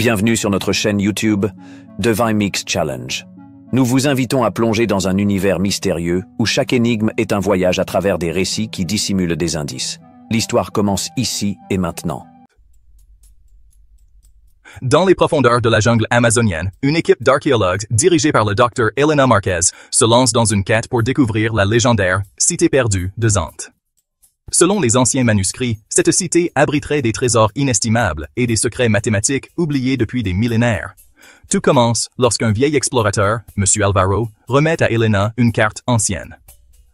Bienvenue sur notre chaîne YouTube Divine Mix Challenge. Nous vous invitons à plonger dans un univers mystérieux où chaque énigme est un voyage à travers des récits qui dissimulent des indices. L'histoire commence ici et maintenant. Dans les profondeurs de la jungle amazonienne, une équipe d'archéologues dirigée par le Dr Elena Marquez se lance dans une quête pour découvrir la légendaire Cité perdue de Zante. Selon les anciens manuscrits, cette cité abriterait des trésors inestimables et des secrets mathématiques oubliés depuis des millénaires. Tout commence lorsqu'un vieil explorateur, M. Alvaro, remet à Elena une carte ancienne.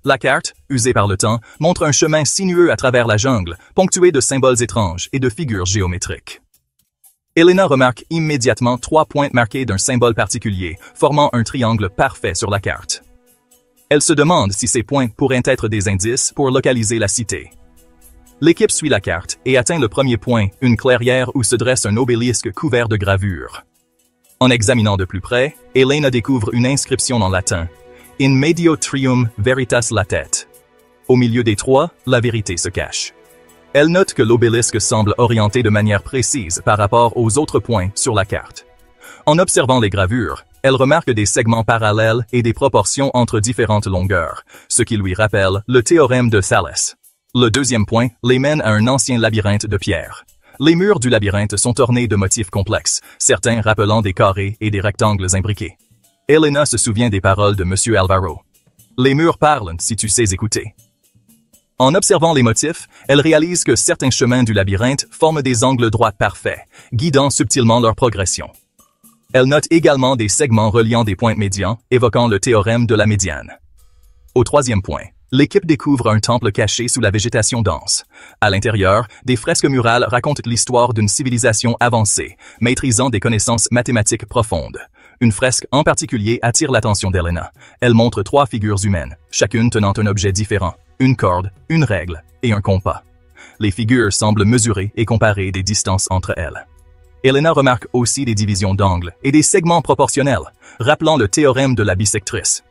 La carte, usée par le temps, montre un chemin sinueux à travers la jungle, ponctué de symboles étranges et de figures géométriques. Elena remarque immédiatement 3 points marqués d'un symbole particulier, formant un triangle parfait sur la carte. Elle se demande si ces points pourraient être des indices pour localiser la cité. L'équipe suit la carte et atteint le premier point, une clairière où se dresse un obélisque couvert de gravures. En examinant de plus près, Elena découvre une inscription en latin « In medio trium veritas latet ». Au milieu des trois, la vérité se cache. Elle note que l'obélisque semble orienté de manière précise par rapport aux autres points sur la carte. En observant les gravures, elle remarque des segments parallèles et des proportions entre différentes longueurs, ce qui lui rappelle le théorème de Thalès. Le deuxième point les mène à un ancien labyrinthe de pierre. Les murs du labyrinthe sont ornés de motifs complexes, certains rappelant des carrés et des rectangles imbriqués. Elena se souvient des paroles de M. Alvaro. Les murs parlent si tu sais écouter. En observant les motifs, elle réalise que certains chemins du labyrinthe forment des angles droits parfaits, guidant subtilement leur progression. Elle note également des segments reliant des points médians, évoquant le théorème de la médiane. Au troisième point, l'équipe découvre un temple caché sous la végétation dense. À l'intérieur, des fresques murales racontent l'histoire d'une civilisation avancée, maîtrisant des connaissances mathématiques profondes. Une fresque en particulier attire l'attention d'Elena. Elle montre 3 figures humaines, chacune tenant un objet différent, une corde, une règle et un compas. Les figures semblent mesurer et comparer des distances entre elles. Elena remarque aussi des divisions d'angles et des segments proportionnels, rappelant le théorème de la bisectrice.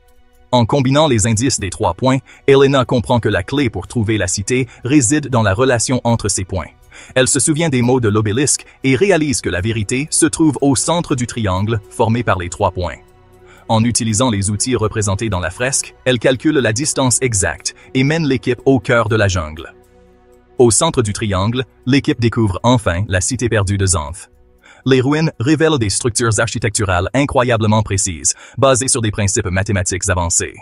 En combinant les indices des 3 points, Elena comprend que la clé pour trouver la cité réside dans la relation entre ces points. Elle se souvient des mots de l'obélisque et réalise que la vérité se trouve au centre du triangle formé par les 3 points. En utilisant les outils représentés dans la fresque, elle calcule la distance exacte et mène l'équipe au cœur de la jungle. Au centre du triangle, l'équipe découvre enfin la cité perdue de Zante. Les ruines révèlent des structures architecturales incroyablement précises, basées sur des principes mathématiques avancés.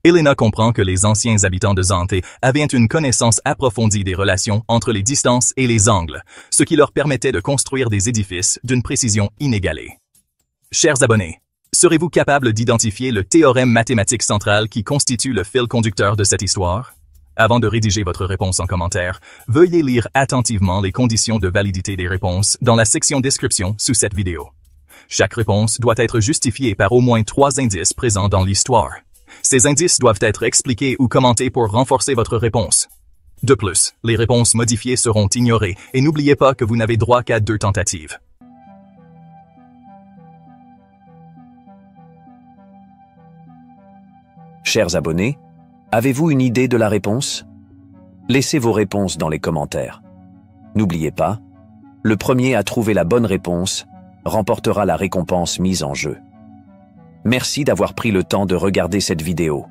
Elena comprend que les anciens habitants de Zante avaient une connaissance approfondie des relations entre les distances et les angles, ce qui leur permettait de construire des édifices d'une précision inégalée. Chers abonnés, serez-vous capables d'identifier le théorème mathématique central qui constitue le fil conducteur de cette histoire? Avant de rédiger votre réponse en commentaire, veuillez lire attentivement les conditions de validité des réponses dans la section description sous cette vidéo. Chaque réponse doit être justifiée par au moins 3 indices présents dans l'histoire. Ces indices doivent être expliqués ou commentés pour renforcer votre réponse. De plus, les réponses modifiées seront ignorées et n'oubliez pas que vous n'avez droit qu'à 2 tentatives. Chers abonnés, avez-vous une idée de la réponse? Laissez vos réponses dans les commentaires. N'oubliez pas, le premier à trouver la bonne réponse remportera la récompense mise en jeu. Merci d'avoir pris le temps de regarder cette vidéo.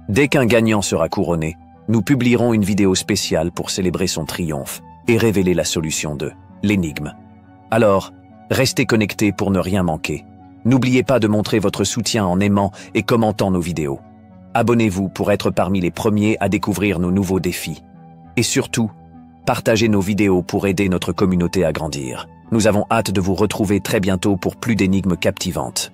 Dès qu'un gagnant sera couronné, nous publierons une vidéo spéciale pour célébrer son triomphe et révéler la solution de l'énigme. Alors, restez connectés pour ne rien manquer. N'oubliez pas de montrer votre soutien en aimant et commentant nos vidéos. Abonnez-vous pour être parmi les premiers à découvrir nos nouveaux défis. Et surtout, partagez nos vidéos pour aider notre communauté à grandir. Nous avons hâte de vous retrouver très bientôt pour plus d'énigmes captivantes.